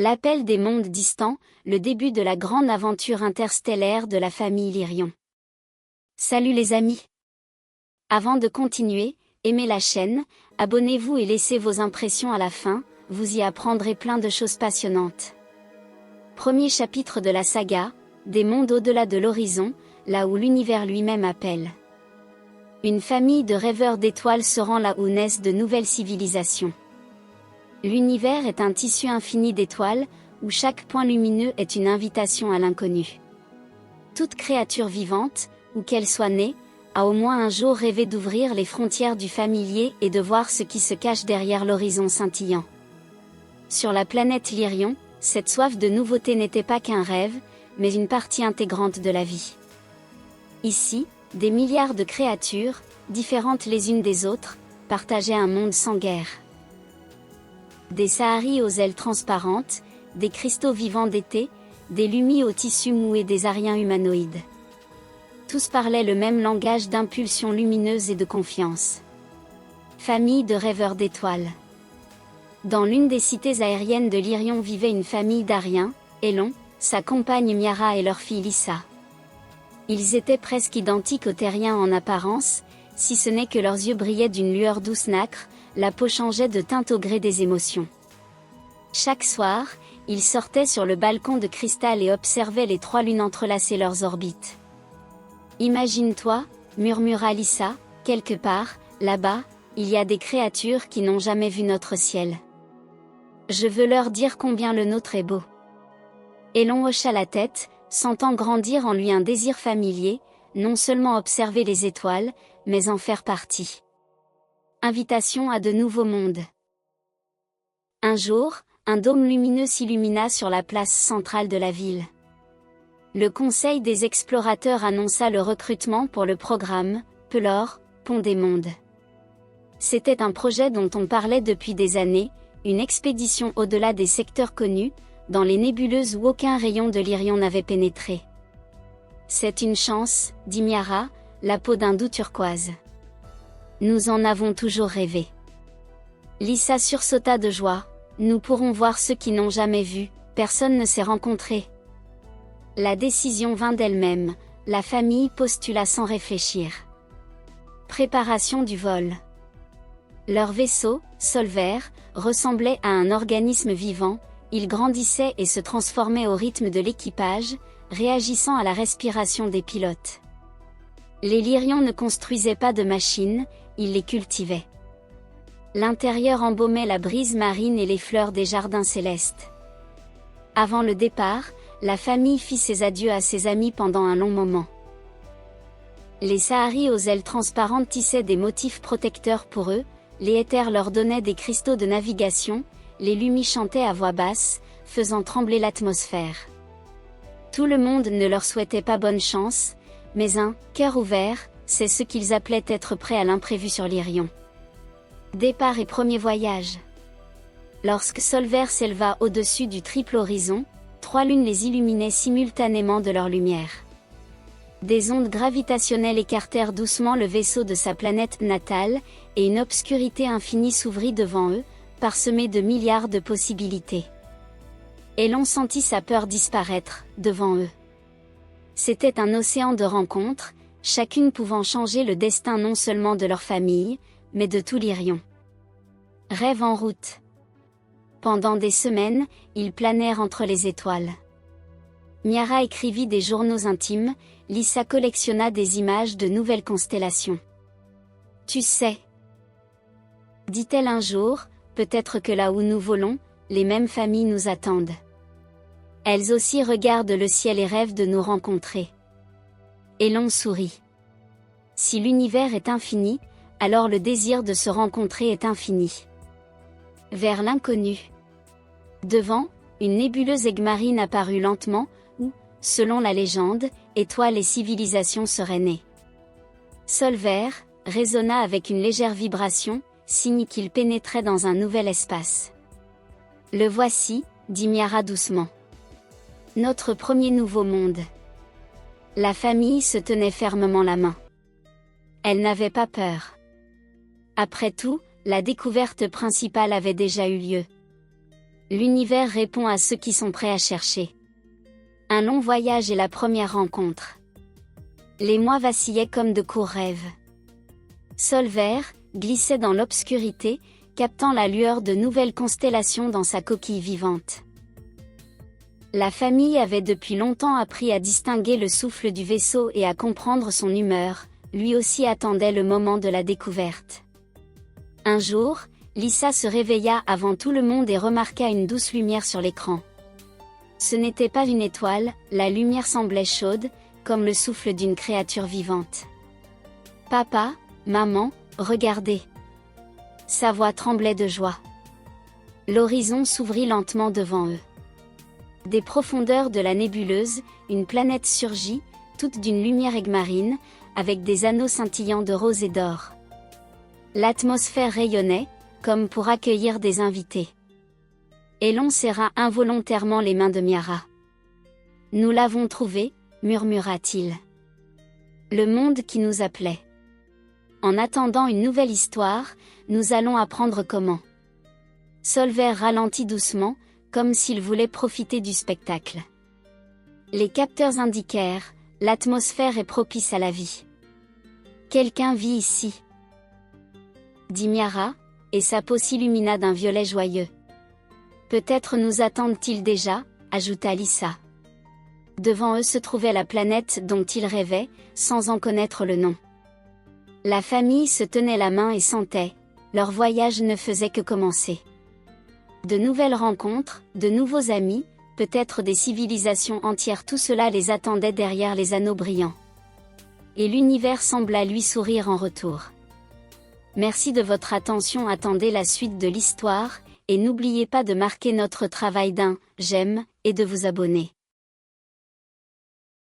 L'appel des mondes distants, le début de la grande aventure interstellaire de la famille Lyrion. Salut les amis! Avant de continuer, aimez la chaîne, abonnez-vous et laissez vos impressions à la fin, vous y apprendrez plein de choses passionnantes. Premier chapitre de la saga, des mondes au-delà de l'horizon, là où l'univers lui-même appelle. Une famille de rêveurs d'étoiles se rend là où naissent de nouvelles civilisations. L'univers est un tissu infini d'étoiles, où chaque point lumineux est une invitation à l'inconnu. Toute créature vivante, où qu'elle soit née, a au moins un jour rêvé d'ouvrir les frontières du familier et de voir ce qui se cache derrière l'horizon scintillant. Sur la planète Lyrion, cette soif de nouveauté n'était pas qu'un rêve, mais une partie intégrante de la vie. Ici, des milliards de créatures, différentes les unes des autres, partageaient un monde sans guerre. Des Saharis aux ailes transparentes, des cristaux vivants d'été, des Lumis aux tissus mous et des Ariens humanoïdes. Tous parlaient le même langage d'impulsion lumineuse et de confiance. Famille de rêveurs d'étoiles. Dans l'une des cités aériennes de Lyrion vivait une famille d'Ariens, Elon, sa compagne Miara et leur fille Lissa. Ils étaient presque identiques aux terriens en apparence, si ce n'est que leurs yeux brillaient d'une lueur douce nacre, la peau changeait de teinte au gré des émotions. Chaque soir, ils sortaient sur le balcon de cristal et observaient les trois lunes entrelacer leurs orbites. « Imagine-toi, murmura Lissa, quelque part, là-bas, il y a des créatures qui n'ont jamais vu notre ciel. Je veux leur dire combien le nôtre est beau. » Elon hocha la tête, sentant grandir en lui un désir familier, non seulement observer les étoiles, mais en faire partie. Invitation à de nouveaux mondes. Un jour, un dôme lumineux s'illumina sur la place centrale de la ville. Le conseil des explorateurs annonça le recrutement pour le programme « Pelor, Pont des mondes ». C'était un projet dont on parlait depuis des années, une expédition au-delà des secteurs connus, dans les nébuleuses où aucun rayon de Lyrion n'avait pénétré. « C'est une chance, dit Miara, la peau d'un doux turquoise. Nous en avons toujours rêvé. » Lissa sursauta de joie. « Nous pourrons voir ceux qui n'ont jamais vu, personne ne s'est rencontré. » La décision vint d'elle-même, la famille postula sans réfléchir. Préparation du vol. Leur vaisseau, Solver, ressemblait à un organisme vivant, il grandissait et se transformait au rythme de l'équipage, réagissant à la respiration des pilotes. Les Lyrions ne construisaient pas de machines, ils les cultivaient. L'intérieur embaumait la brise marine et les fleurs des jardins célestes. Avant le départ, la famille fit ses adieux à ses amis pendant un long moment. Les Saharis aux ailes transparentes tissaient des motifs protecteurs pour eux, les éthers leur donnaient des cristaux de navigation, les Lumis chantaient à voix basse, faisant trembler l'atmosphère. Tout le monde ne leur souhaitait pas bonne chance, mais un « cœur ouvert », c'est ce qu'ils appelaient être prêts à l'imprévu sur Lyrion. Départ et premier voyage. Lorsque Solver s'éleva au-dessus du triple horizon, trois lunes les illuminaient simultanément de leur lumière. Des ondes gravitationnelles écartèrent doucement le vaisseau de sa planète natale, et une obscurité infinie s'ouvrit devant eux, parsemée de milliards de possibilités. Elon sentit sa peur disparaître, devant eux. C'était un océan de rencontres, chacune pouvant changer le destin non seulement de leur famille, mais de tout Lyrion. Rêve en route. Pendant des semaines, ils planèrent entre les étoiles. Miara écrivit des journaux intimes, Lissa collectionna des images de nouvelles constellations. « Tu sais, dit-elle un jour, peut-être que là où nous volons, les mêmes familles nous attendent. Elles aussi regardent le ciel et rêvent de nous rencontrer. » Elon sourit. Si l'univers est infini, alors le désir de se rencontrer est infini. Vers l'inconnu. Devant, une nébuleuse aiguemarine apparut lentement, où, selon la légende, étoiles et civilisations seraient nées. Solver résonna avec une légère vibration, signe qu'il pénétrait dans un nouvel espace. « Le voici, » dit Miara doucement. « Notre premier nouveau monde. » La famille se tenait fermement la main. Elle n'avait pas peur. Après tout, la découverte principale avait déjà eu lieu. L'univers répond à ceux qui sont prêts à chercher. Un long voyage et la première rencontre. Les mois vacillaient comme de courts rêves. Solver glissait dans l'obscurité, captant la lueur de nouvelles constellations dans sa coquille vivante. La famille avait depuis longtemps appris à distinguer le souffle du vaisseau et à comprendre son humeur, lui aussi attendait le moment de la découverte. Un jour, Lisa se réveilla avant tout le monde et remarqua une douce lumière sur l'écran. Ce n'était pas une étoile, la lumière semblait chaude, comme le souffle d'une créature vivante. « Papa, maman, regardez !» Sa voix tremblait de joie. L'horizon s'ouvrit lentement devant eux. Des profondeurs de la nébuleuse, une planète surgit, toute d'une lumière aigmarine, avec des anneaux scintillants de rose et d'or. L'atmosphère rayonnait, comme pour accueillir des invités. Elon serra involontairement les mains de Miara. « Nous l'avons trouvé », murmura-t-il. Le monde qui nous appelait. En attendant une nouvelle histoire, nous allons apprendre comment. Solver ralentit doucement, comme s'il voulait profiter du spectacle. Les capteurs indiquèrent, l'atmosphère est propice à la vie. Quelqu'un vit ici, dit Miara, et sa peau s'illumina d'un violet joyeux. Peut-être nous attendent-ils déjà, ajouta Lisa. Devant eux se trouvait la planète dont ils rêvaient, sans en connaître le nom. La famille se tenait la main et sentait, leur voyage ne faisait que commencer. De nouvelles rencontres, de nouveaux amis, peut-être des civilisations entières, tout cela les attendait derrière les anneaux brillants. Et l'univers sembla lui sourire en retour. Merci de votre attention, attendez la suite de l'histoire, et n'oubliez pas de marquer notre travail d'un « j'aime » et de vous abonner.